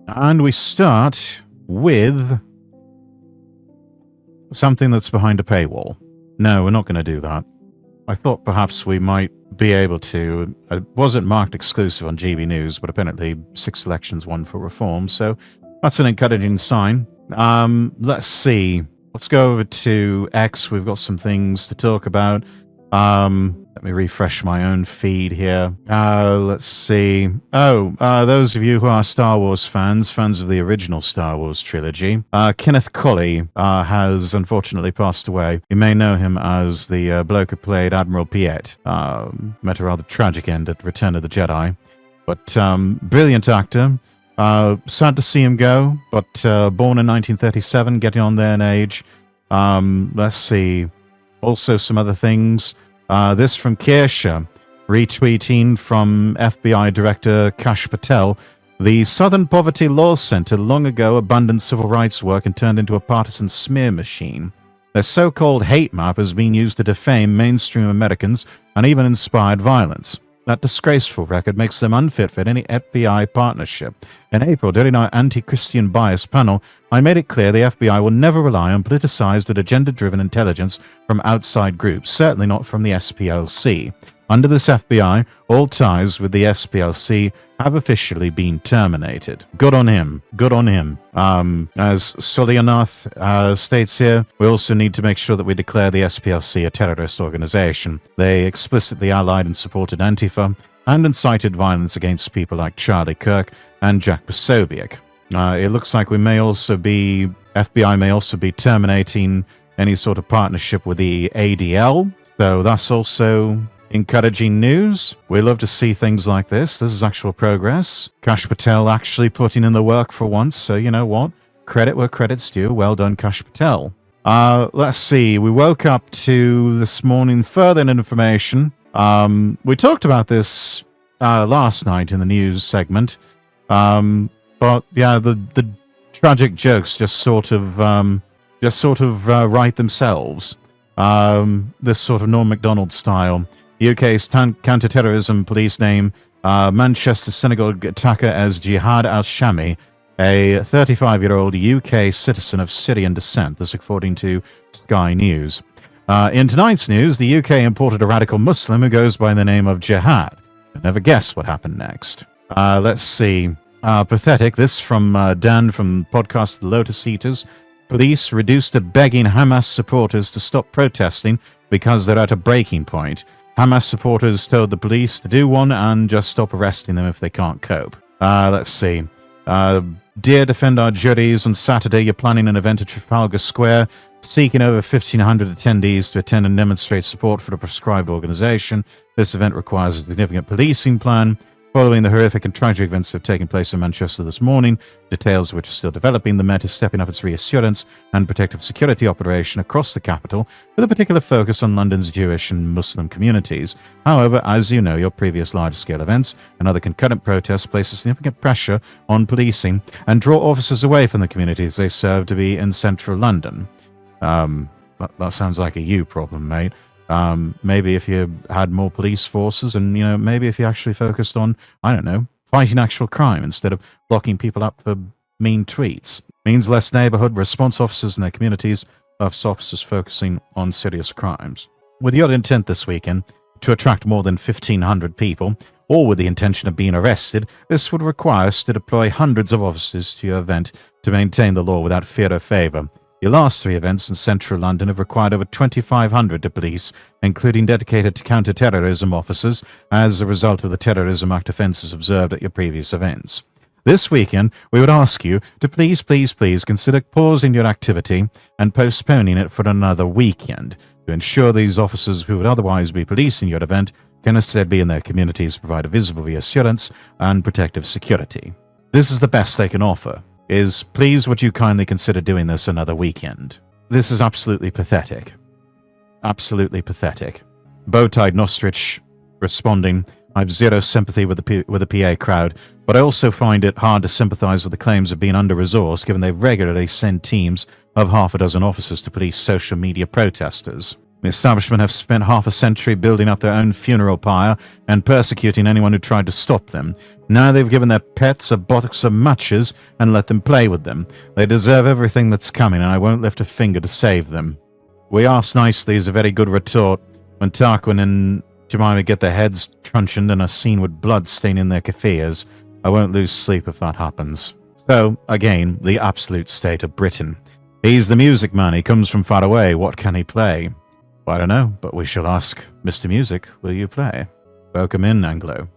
And we start with something that's behind a paywall. No, we're not going to do that. I thought perhaps we might be able to. It wasn't marked exclusive on GB News, but apparently 6 elections, 1 for reform, so that's an encouraging sign. Let's see. Let's go over to X. We've got some things to talk about. Let me refresh my own feed here. Let's see. Those of you who are Star Wars fans of the original Star Wars trilogy, Kenneth Colley has unfortunately passed away. You may know him as the bloke who played Admiral Piet. Met a rather tragic end at Return of the Jedi. But brilliant actor. Sad to see him go, but born in 1937, getting on there in age. Let's see. Also some other things. This from Kirsha, retweeting from FBI Director Kash Patel. The Southern Poverty Law Center long ago abandoned civil rights work and turned into a partisan smear machine. Their so-called hate map has been used to defame mainstream Americans and even inspired violence. That disgraceful record makes them unfit for any FBI partnership. In April, during our anti-Christian bias panel, I made it clear the FBI will never rely on politicized and agenda-driven intelligence from outside groups, certainly not from the SPLC. Under this FBI, all ties with the SPLC have officially been terminated. Good on him. Good on him. As Sulyanath states here, we also need to make sure that we declare the SPLC a terrorist organization. They explicitly allied and supported Antifa and incited violence against people like Charlie Kirk and Jack Posobiec. It looks like FBI may also be terminating any sort of partnership with the ADL, so that's also encouraging news. We love to see things like this. This is actual progress. Kash Patel actually putting in the work for once, so you know what? Credit where credit's due. Well done, Kash Patel. Let's see. We woke up to this morning further information. We talked about this last night in the news segment. But yeah, the tragic jokes just sort of write themselves. This sort of Norm Macdonald style. UK's counter-terrorism police name Manchester synagogue attacker as Jihad al-Shami, a 35-year-old UK citizen of Syrian descent, this according to Sky News. In tonight's news, the UK imported a radical Muslim who goes by the name of Jihad. You'll never guess what happened next. Let's see. Pathetic. This from Dan from podcast The Lotus Eaters. Police reduced to begging Hamas supporters to stop protesting because they're at a breaking point. Hamas supporters told the police to do one and just stop arresting them if they can't cope. Let's see. Dear Defend Our Juries, on Saturday you're planning an event at Trafalgar Square, seeking over 1,500 attendees to attend and demonstrate support for the prescribed organization. This event requires a significant policing plan. Following the horrific and tragic events that have taken place in Manchester this morning, details of which are still developing, the Met is stepping up its reassurance and protective security operation across the capital, with a particular focus on London's Jewish and Muslim communities. However, as you know, your previous large-scale events and other concurrent protests place a significant pressure on policing and draw officers away from the communities they serve to be in central London. That sounds like a you problem, mate. Maybe if you had more police forces and, maybe if you actually focused on, I don't know, fighting actual crime instead of locking people up for mean tweets. Means less neighborhood response officers in their communities, less officers focusing on serious crimes. With your intent this weekend to attract more than 1,500 people, all with the intention of being arrested, this would require us to deploy hundreds of officers to your event to maintain the law without fear or favor. Your last 3 events in central London have required over 2,500 police, including dedicated to counter-terrorism officers, as a result of the Terrorism Act offences observed at your previous events. This weekend, we would ask you to please consider pausing your activity and postponing it for another weekend to ensure these officers who would otherwise be policing your event can instead be in their communities to provide a visible reassurance and protective security. This is the best they can offer. Please would you kindly consider doing this another weekend? This is absolutely pathetic. Absolutely pathetic. Bow-tied Nostrich responding, I have zero sympathy with the PA crowd, but I also find it hard to sympathize with the claims of being under-resourced, given they regularly send teams of half a dozen officers to police social media protesters. The establishment have spent half a century building up their own funeral pyre and persecuting anyone who tried to stop them. Now they've given their pets a box of matches and let them play with them. They deserve everything that's coming, and I won't lift a finger to save them. We asked nicely is a very good retort. When Tarquin and Jemima get their heads truncheoned and are seen with blood staining their keffirs, I won't lose sleep if that happens. So, again, the absolute state of Britain. He's the music man. He comes from far away. What can he play? Well, I don't know, but we shall ask Mr. Music, will you play? Welcome in, Anglo.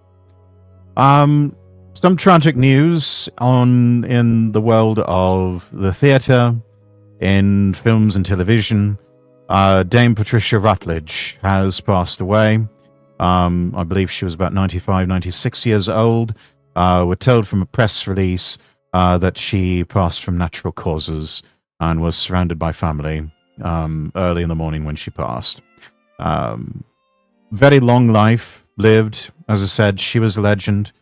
Some tragic news in the world of the theatre, in films and television. Dame Patricia Routledge has passed away. I believe she was about 95, 96 years old. We're told from a press release that she passed from natural causes and was surrounded by family early in the morning when she passed. Very long life lived. As I said, she was a legend,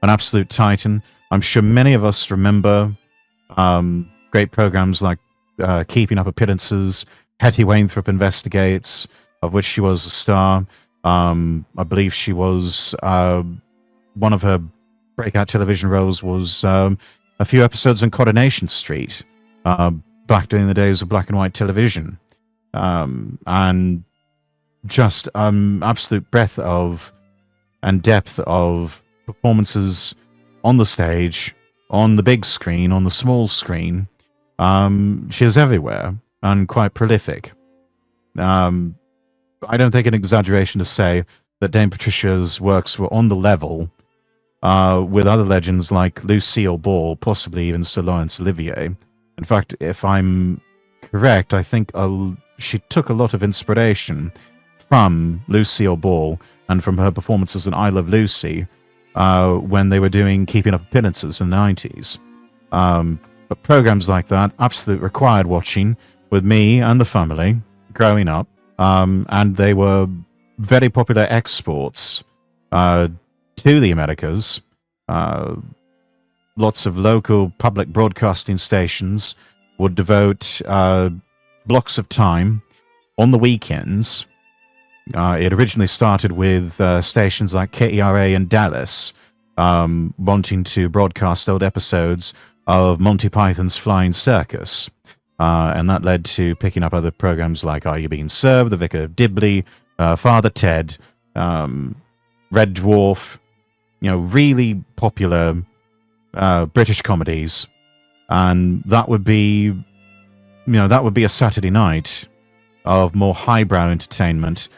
an absolute titan. I'm sure many of us remember great programs like Keeping Up Appearances, Hetty Wainthrope Investigates, of which she was a star. I believe she was one of her breakout television roles was a few episodes on Coronation Street, back during the days of black and white television, and just absolute breadth of and depth of performances on the stage, on the big screen, on the small screen. She is everywhere and quite prolific. I don't think an exaggeration to say that Dame Patricia's works were on the level with other legends like Lucille Ball, possibly even Sir Laurence Olivier. In fact, if I'm correct, I think she took a lot of inspiration from Lucille Ball and from her performances in I Love Lucy when they were doing Keeping Up Appearances in the 90s. But programs like that, absolute required watching with me and the family growing up. And they were very popular exports to the Americas. Lots of local public broadcasting stations would devote blocks of time on the weekends. It originally started with stations like KERA in Dallas wanting to broadcast old episodes of Monty Python's Flying Circus. And that led to picking up other programs like Are You Being Served, The Vicar of Dibley, Father Ted, Red Dwarf, really popular British comedies. And that would be, a Saturday night of more highbrow entertainment.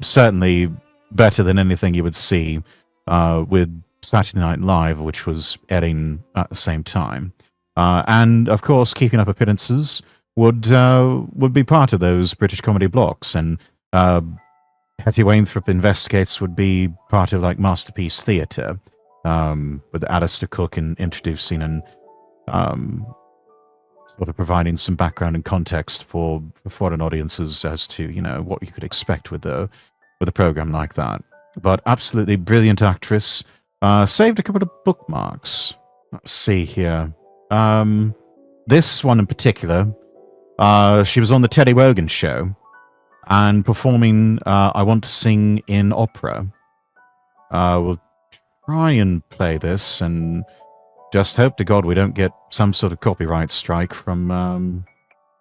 Certainly better than anything you would see with Saturday Night Live, which was airing at the same time. And of course, Keeping Up Appearances would be part of those British comedy blocks, and Hetty Wainthrope Investigates would be part of like Masterpiece Theatre, with Alistair Cook introducing and sort of providing some background and context for foreign audiences as to what you could expect with a program like that. But absolutely brilliant actress. Saved a couple of bookmarks. Let's see here. This one in particular, she was on the Teddy Wogan show and performing I Want to Sing in Opera. We'll try and play this and just hope to God we don't get some sort of copyright strike from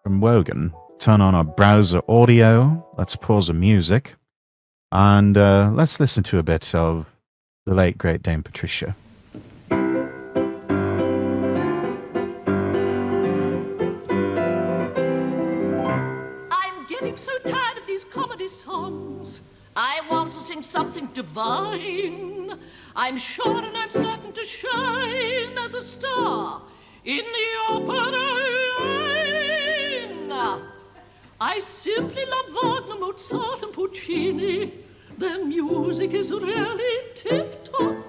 Wogan. Turn on our browser audio. Let's pause the music. And let's listen to a bit of the late, great Dame Patricia. Songs. I want to sing something divine. I'm sure and I'm certain to shine as a star in the opera line. I simply love Wagner, Mozart and Puccini. Their music is really tip-top.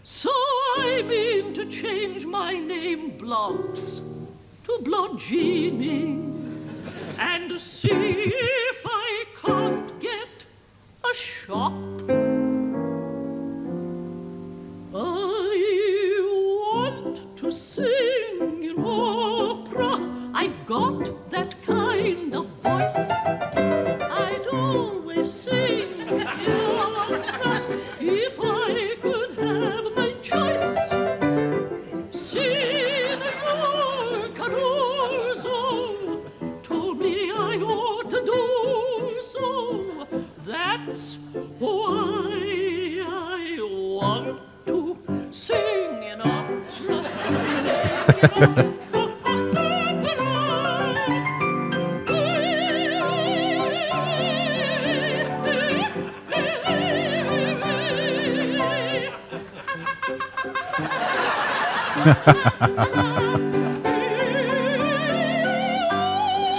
So I mean to change my name, Blobs, to Blodgini, and see if I can't get a shop. I want to sing in opera. I've got that kind of voice. She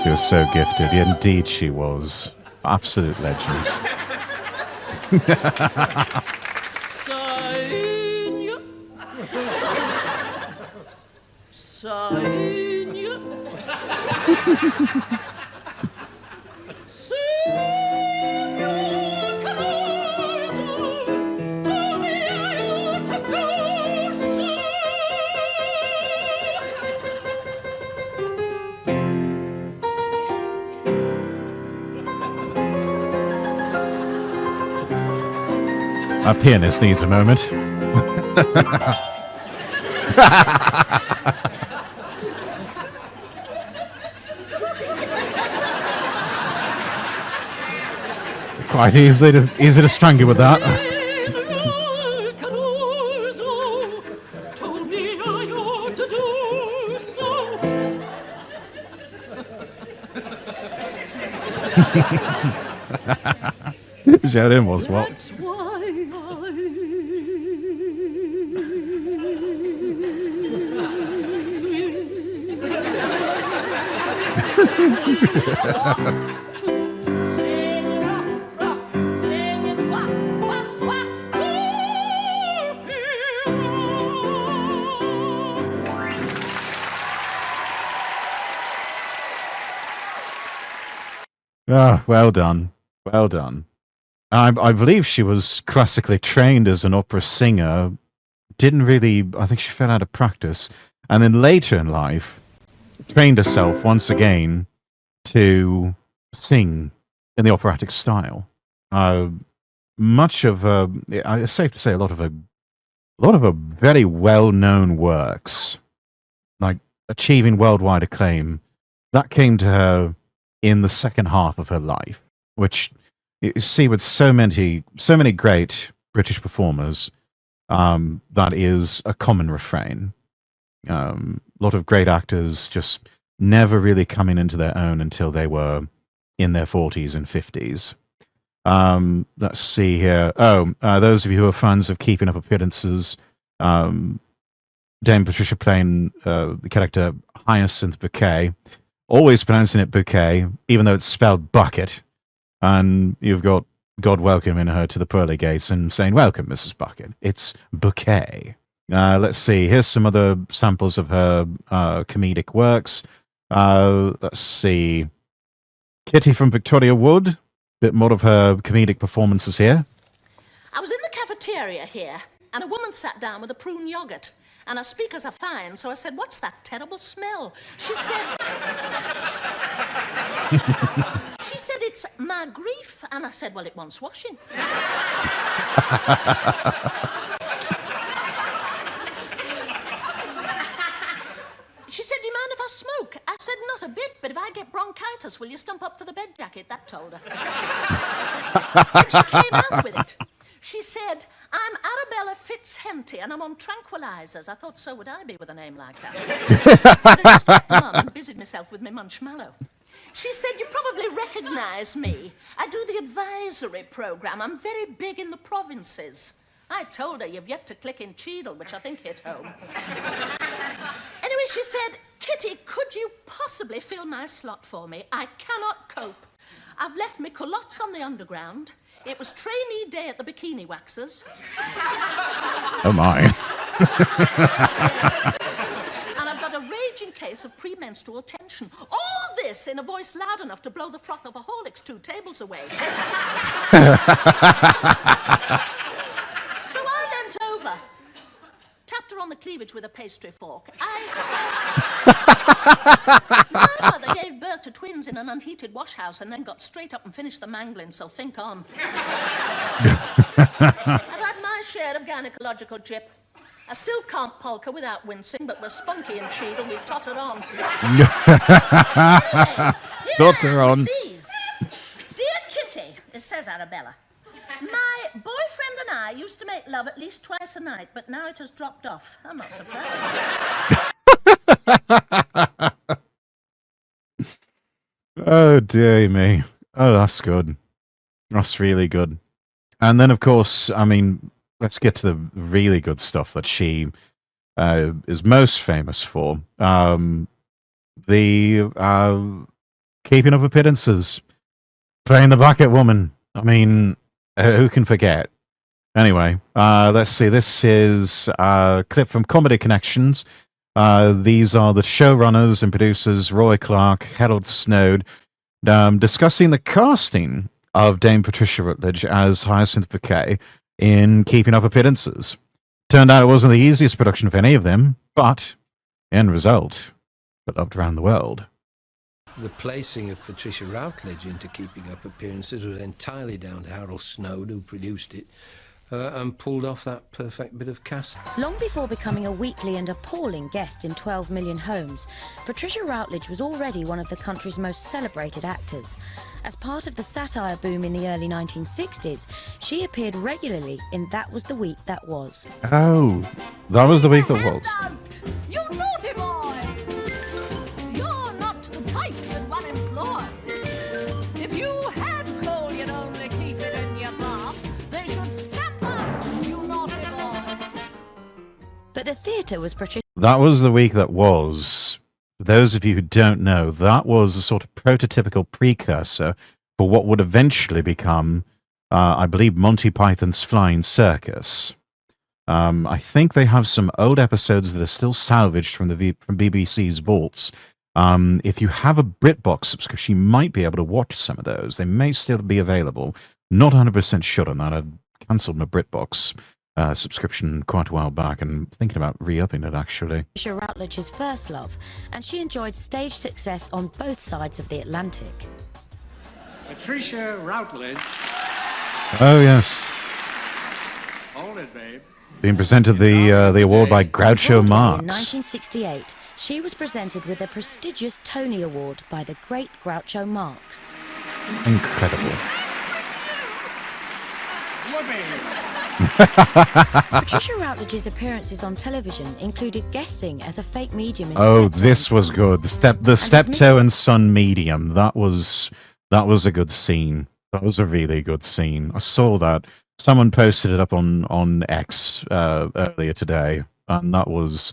was so gifted. Indeed she was. Absolute legend. Sign. Sign. Our pianist needs a moment. Quite easy to strangle with that. Told me I ought to do so. Shout in was what? That's why Ah, well done. Well done. I believe she was classically trained as an opera singer. Didn't really, I think she fell out of practice. And then later in life, trained herself once again to sing in the operatic style. Much of, it's safe to say, a lot of her very well-known works, like achieving worldwide acclaim, that came to her in the second half of her life, which you see with so many great British performers, that is a common refrain. A lot of great actors just never really coming into their own until they were in their 40s and 50s. Let's see here. Those of you who are fans of Keeping Up Appearances, Dame Patricia playing the character Hyacinth Bouquet, always pronouncing it bouquet, even though it's spelled bucket. And you've got God welcoming her to the pearly gates and saying, "Welcome, Mrs. Bucket. It's bouquet." Let's see. Here's some other samples of her comedic works. Let's see. Kitty from Victoria Wood. Bit more of her comedic performances here. I was in the cafeteria here, and a woman sat down with a prune yogurt. And her speakers are fine, so I said, "What's that terrible smell?" She said, "It's my grief." And I said, "Well, it wants washing." She said, "Do you mind if I smoke?" I said, "Not a bit, but if I get bronchitis, will you stump up for the bed jacket?" That told her. And she came out with it. She said, "I'm Arabella Fitzhenty and I'm on tranquilizers." I thought, so would I be with a name like that. But I just kept mum and busied myself with my munchmallow. She said, "You probably recognise me. I do the advisory programme. I'm very big in the provinces." I told her, "You've yet to click in Cheadle," which I think hit home. Anyway, she said, "Kitty, could you possibly fill my slot for me? I cannot cope. I've left my culottes on the underground. It was trainee day at the bikini waxers." Oh, my. Yes. And I've got a raging case of premenstrual tension. All this in a voice loud enough to blow the froth of a Horlicks 2 tables away. So I leant over, tapped her on the cleavage with a pastry fork. I said, "My mother gave birth to twins in an unheated washhouse and then got straight up and finished the mangling, so think on." I've had my share of gynecological jip. I still can't polka without wincing, but we're spunky and Cheadle, we totter on. Anyway, Totter on. These. "Dear Kitty," it says Arabella, "my boyfriend and I used to make love at least twice a night, but now it has dropped off." I'm not surprised. Oh, dear me. Oh, that's good. That's really good. And then, of course, I mean, let's get to the really good stuff that she is most famous for. The keeping up appearances, playing the bucket woman. I mean, who can forget? Anyway, let's see. This is a clip from Comedy Connections. These are the showrunners and producers, Roy Clark, Harold Snowd, discussing the casting of Dame Patricia Routledge as Hyacinth Bouquet in Keeping Up Appearances. Turned out it wasn't the easiest production of any of them, but end result, beloved around the world. The placing of Patricia Routledge into Keeping Up Appearances was entirely down to Harold Snowd, who produced it, and pulled off that perfect bit of cast. Long before becoming a weekly and appalling guest in 12 Million Homes, Patricia Routledge was already one of the country's most celebrated actors. As part of the satire boom in the early 1960s, she appeared regularly in That Was the Week That Was. Oh, that was the week that was. You naughty boys! You're not the type that one employs. If you had coal, you'd only keep it in your bath. They should stamp out, you naughty boy. But the theatre was Patricia. That was the week that was. For those of you who don't know, that was a sort of prototypical precursor for what would eventually become, I believe, Monty Python's Flying Circus. I think they have some old episodes that are still salvaged from from BBC's vaults. If you have a BritBox subscription, you might be able to watch some of those. They may still be available. Not 100% sure on that. I cancelled my BritBox subscription quite a while back and thinking about re-upping it, actually. Patricia Routledge's first love, and she enjoyed stage success on both sides of the Atlantic. Patricia Routledge. Oh, yes. Hold it, babe. Being presented the award by Groucho In Marx. 1968, she was presented with a prestigious Tony Award by the great Groucho Marx. Incredible. Patricia Routledge's appearances on television included guesting as a fake medium in Oh, Steptoe this and was Son. good. The Steptoe and Son medium. That was a good scene. That was a really good scene. I saw that. Someone posted it up on X earlier today, and that was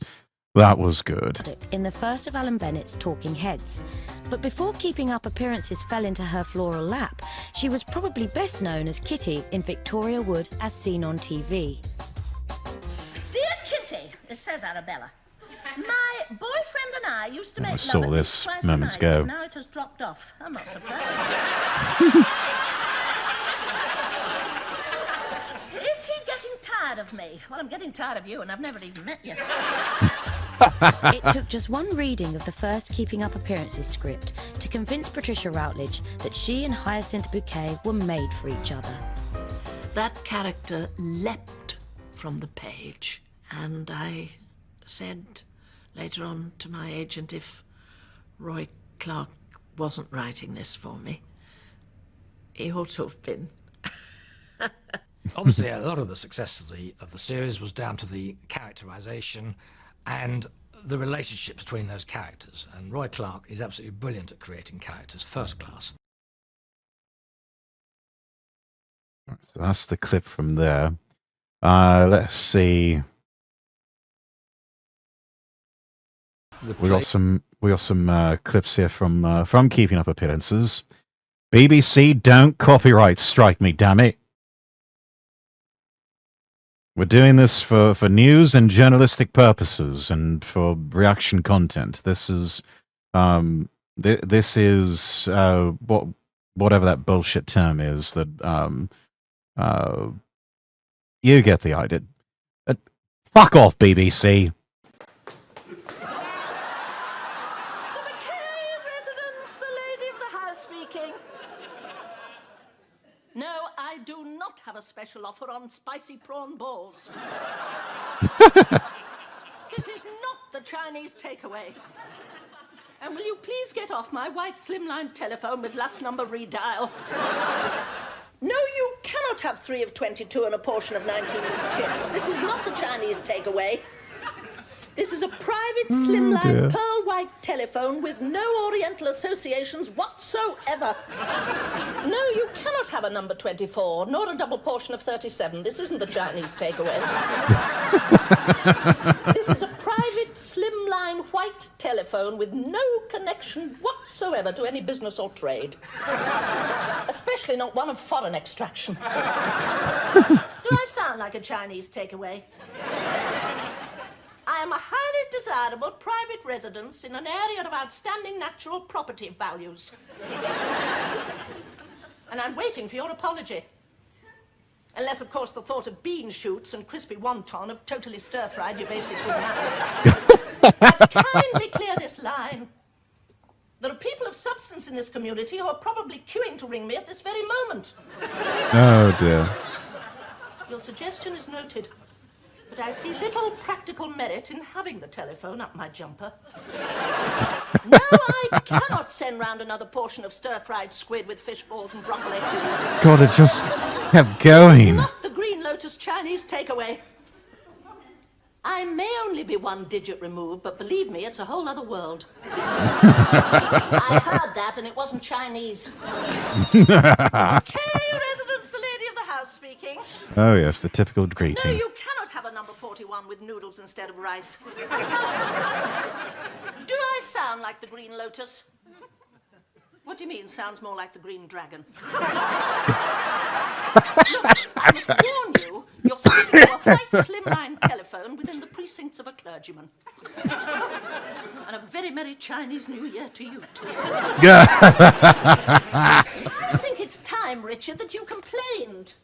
good. In the first of Alan Bennett's Talking Heads. But before Keeping Up Appearances fell into her floral lap, she was probably best known as Kitty in Victoria Wood as seen on TV. Dear Kitty, it says Arabella. My boyfriend and I used to make love saw at this least twice a moments night, ago. but now it has dropped off. I'm not surprised. Is he getting tired of me? Well, I'm getting tired of you, and I've never even met you. It took just one reading of the first Keeping Up Appearances script to convince Patricia Routledge that she and Hyacinth Bouquet were made for each other. That character leapt from the page, and I said later on to my agent if Roy Clark wasn't writing this for me, he ought to have been. Obviously, a lot of the success of the series was down to the characterization and the relationships between those characters. And Roy Clark is absolutely brilliant at creating characters, first class. So that's the clip from there. Let's see. We got some clips here from Keeping Up Appearances. BBC, don't copyright strike me, damn it. We're doing this for news and journalistic purposes and for reaction content. This is this is whatever that bullshit term is that you get the idea. Fuck off, BBC. Residence, the lady of the house speaking. No, I do not have a special offer on spicy prawn balls. This is not the Chinese takeaway. And will you please get off my white slimline telephone with last number redial? No, you cannot have 3 of 22 and a portion of 19 with chips. This is not the Chinese takeaway. This is a private, slimline, dear. pearl-white telephone with no Oriental associations whatsoever. No, you cannot have a number 24, nor a double portion of 37. This isn't the Chinese takeaway. This is a private, slimline, white telephone with no connection whatsoever to any business or trade. Especially not one of foreign extraction. Do I sound like a Chinese takeaway? I am a highly desirable private residence in an area of outstanding natural property values. And I'm waiting for your apology. Unless, of course, the thought of bean shoots and crispy wonton have totally stir-fried your basic good manners. And kindly clear this line. There are people of substance in this community who are probably queuing to ring me at this very moment. Oh, dear. Your suggestion is noted. But I see little practical merit in having the telephone up my jumper. No, I cannot send round another portion of stir-fried squid with fish balls and broccoli. God, it just kept This is going. not the Green Lotus Chinese takeaway. I may only be one digit removed, but believe me, it's a whole other world. I heard that, and it wasn't Chinese. Okay, residents, the lady of the house speaking. Oh, yes, the typical No, greeting. you cannot have a number 41 with noodles instead of rice. Do I sound like the Green Lotus? What do you mean, sounds more like the Green Dragon? Look, I must warn you, you're speaking to a white, slimline telephone within the precincts of a clergyman. And a very merry Chinese New Year to you, too. I think it's time, Richard, that you complained.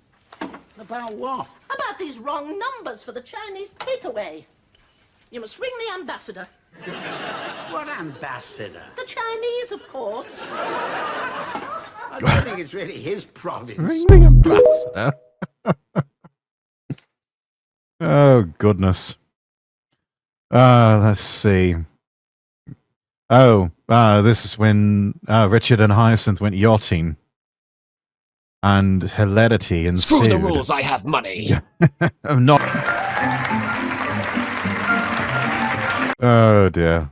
About what? About these wrong numbers for the Chinese takeaway. You must ring the ambassador. What ambassador? The Chinese, of course. I don't think it's really his province. Ring the ambassador. Oh, goodness. Let's see. Oh, this is when Richard and Hyacinth went yachting. And hilarity ensued. Screw the rules, I have money. I'm not. Oh dear.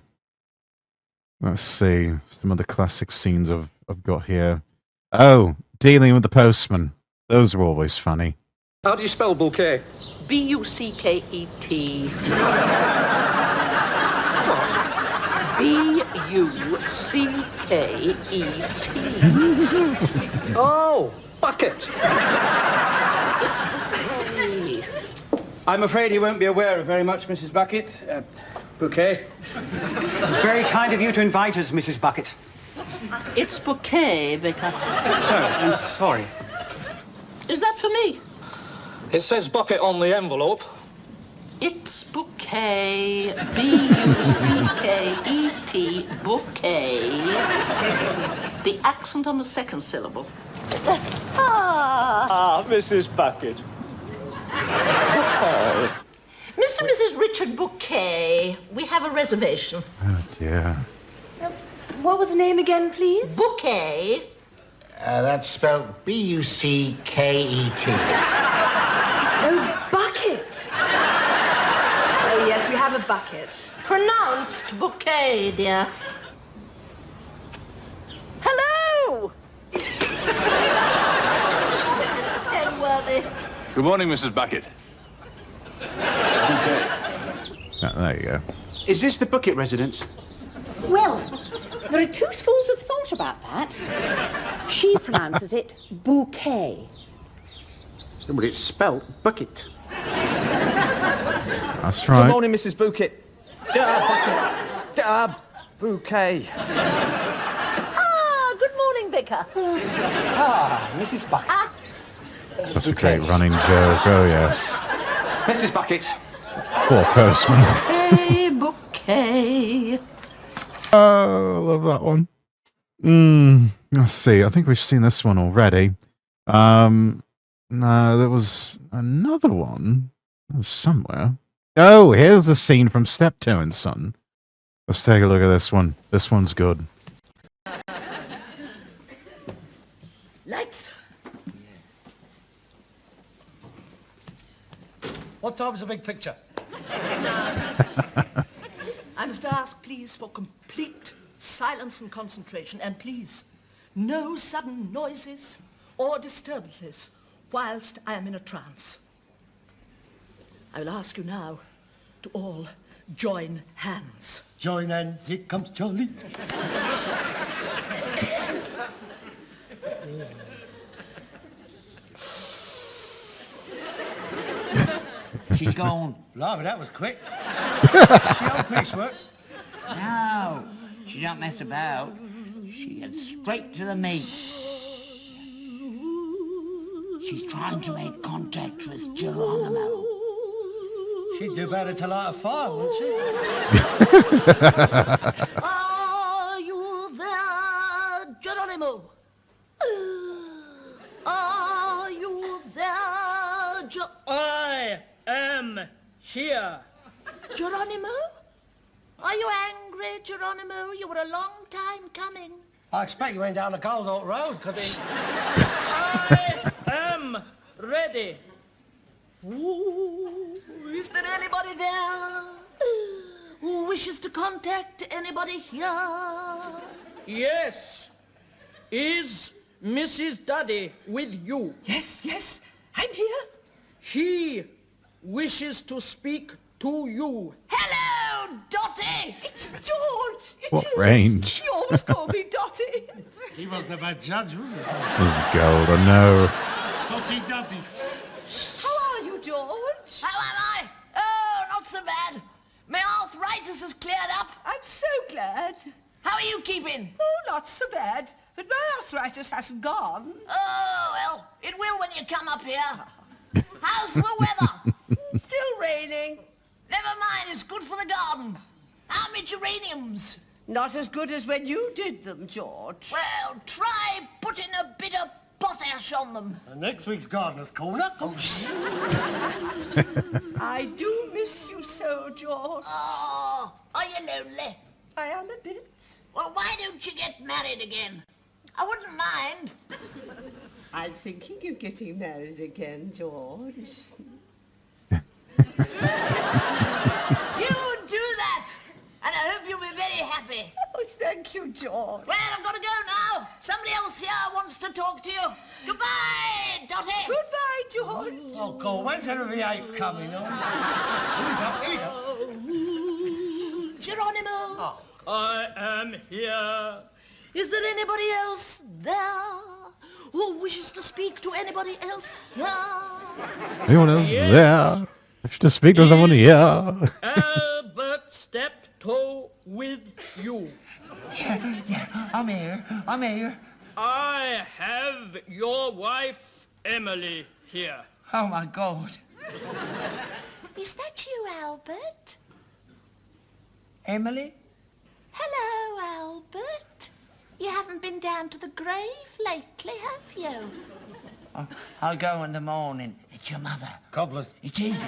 Let's see some of the classic scenes I've got here. Oh, dealing with the postman. Those are always funny. How do you spell bouquet? B-U-C-K-E-T. B-U-C-K-E-T. Oh, bucket. It's bouquet. I'm afraid you won't be aware of very much, Mrs. Bucket. Bouquet. It's very kind of you to invite us, Mrs. Bucket. It's bouquet, Vicar. Oh, I'm sorry. Is that for me? It says bucket on the envelope. It's bouquet. B-U-C-K-E-T. Bouquet. The accent on the second syllable. Ah, Mrs. Bucket. Bouquet. Mr. and Mrs. Richard Bouquet, we have a reservation. Oh dear. What was the name again, please? Bouquet. That's spelled B-U-C-K-E-T. Oh, bucket. Oh, yes, we have a bucket. Pronounced bouquet, dear. Hello! Mr. Penworthy. Good morning, Mrs. Bucket. There you go. Is this the Bucket residence? Well, there are two schools of thought about that. She pronounces it bouquet. But it's spelt bucket. That's right. Good morning, Mrs. Bucket. Bucket. Bouquet. Ah, good morning, Vicar. Mrs. Bucket. That's a great running joke. Oh, yes. Mrs. Bucket. Poor postman. Bouquet, bouquet. Oh, I love that one. Let's see. I think we've seen this one already. No, there was another one. It was somewhere. Oh, here's a scene from Steptoe and Son. Let's take a look at this one. This one's good. Lights. What time's the big picture? ask, please, for complete silence and concentration, and please, no sudden noises or disturbances whilst I am in a trance. I will ask you now to all join hands. Join hands, here comes Charlie. She's gone. Blimey, that was quick. She on quick work. No, she don't mess about. She heads straight to the meat. She's trying to make contact with Geronimo. She'd do better to light a fire, wouldn't she? Are you there, Geronimo? Are you there, I am here. Geronimo? Are you angry, Geronimo? You were a long time coming. I expect you went down the Goldhawk Road, could he? I am ready. Ooh, is there anybody there who wishes to contact anybody here? Yes. Is Mrs. Duddy with you? Yes, yes, I'm here. He wishes to speak to you. Hello, Dotty! It's George! What range? You always call me Dotty. He wasn't a bad judge, was he? This is gold, I know. Dotty Duddy. How are you, George? How am I? Oh, not so bad. My arthritis has cleared up. I'm so glad. How are you keeping? Oh, not so bad. But my arthritis hasn't gone. Oh, well, it will when you come up here. How's the weather? Still raining. Never mind, it's good for the garden. How many geraniums? Not as good as when you did them, George. Well, try putting a bit of potash on them. And next week's Gardener's Corner. I do miss you so, George. Oh, are you lonely? I am a bit. Well, why don't you get married again? I wouldn't mind. I'm thinking of getting married again, George. You do that, and I hope you'll be very happy. Oh, thank you, George. Well, I've got to go now. Somebody else here wants to talk to you. Goodbye, Dotty. Goodbye, George. Oh, God, when's Henry VIII coming on? Here you go. Geronimo. Oh. I am here. Is there anybody else there who wishes to speak to anybody else here? Anyone else there? I should just speak to someone here. Albert Steptoe with you. Yeah, I'm here. I have your wife, Emily, here. Oh, my God. Is that you, Albert? Emily? Hello, Albert. You haven't been down to the grave lately, have you? I'll go in the morning. It's your mother. Cobblers. It is. Who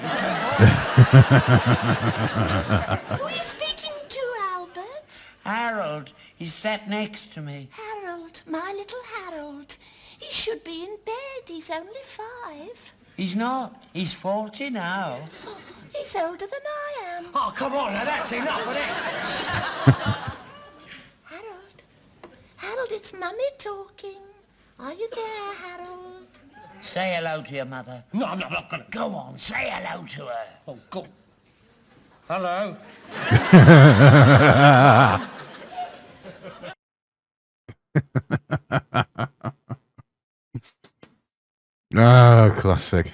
are you speaking to, Albert? Harold. He's sat next to me. Harold, my little Harold. He should be in bed. He's only 5. He's not. He's 40 now. Oh, he's older than I am. Oh, come on, now, that's enough, isn't it? Harold, it's Mummy talking. Are you there, Harold? Say hello to your mother. No, I'm not going to. Go on, say hello to her. Oh, go. Hello. Classic. I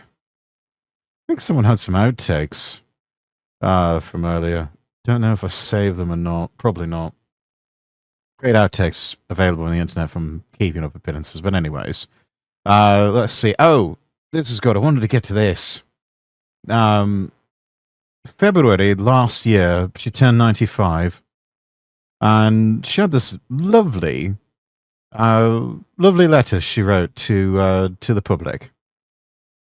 think someone had some outtakes from earlier. Don't know if I saved them or not. Probably not. Great outtakes available on the internet from Keeping Up Appearances. But anyways, let's see. Oh, this is good. I wanted to get to this. February last year, she turned 95. And she had this lovely letter she wrote to the public.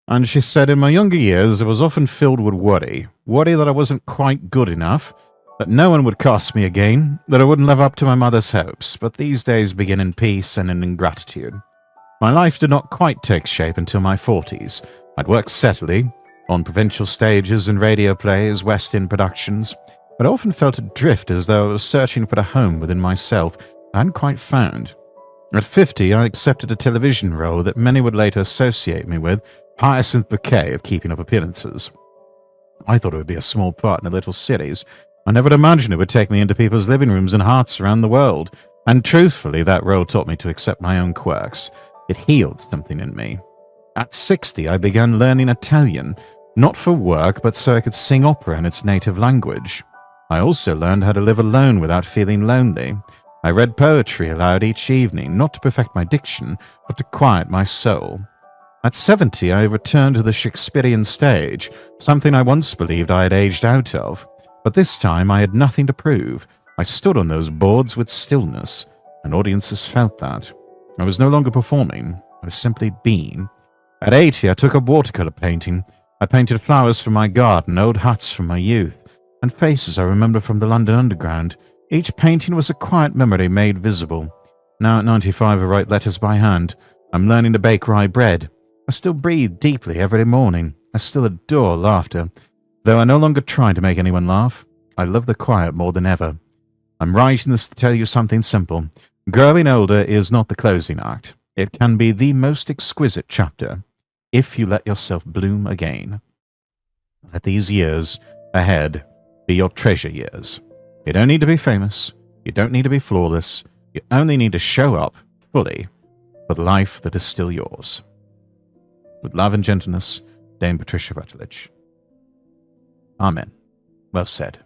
And she said, in my younger years, I was often filled with worry that I wasn't quite good enough, that no one would cast me again, that I wouldn't live up to my mother's hopes, but these days begin in peace and in ingratitude. My life did not quite take shape until my 40s. I'd worked steadily on provincial stages and radio plays, West End productions. but I often felt adrift as though I was searching for a home within myself I hadn't quite found. At 50, I accepted a television role that many would later associate me with, Hyacinth Bouquet of Keeping Up Appearances. I thought it would be a small part in a little series. I never imagined it would take me into people's living rooms and hearts around the world. And truthfully, that role taught me to accept my own quirks. It healed something in me. At 60, I began learning Italian, not for work, but so I could sing opera in its native language. I also learned how to live alone without feeling lonely. I read poetry aloud each evening, not to perfect my diction, but to quiet my soul. At 70, I returned to the Shakespearean stage, something I once believed I had aged out of. But this time I had nothing to prove. I stood on those boards with stillness, and audiences felt that. I was no longer performing, I was simply being. At 80, I took up watercolour painting. I painted flowers from my garden, old huts from my youth, and faces I remember from the London Underground. Each painting was a quiet memory made visible. Now at 95, I write letters by hand. I'm learning to bake rye bread. I still breathe deeply every morning. I still adore laughter. Though I no longer try to make anyone laugh, I love the quiet more than ever. I'm writing this to tell you something simple. Growing older is not the closing act. It can be the most exquisite chapter, if you let yourself bloom again. Let these years ahead be your treasure years. You don't need to be famous. You don't need to be flawless. You only need to show up fully for the life that is still yours. With love and gentleness, Dame Patricia Routledge. Amen. Well said.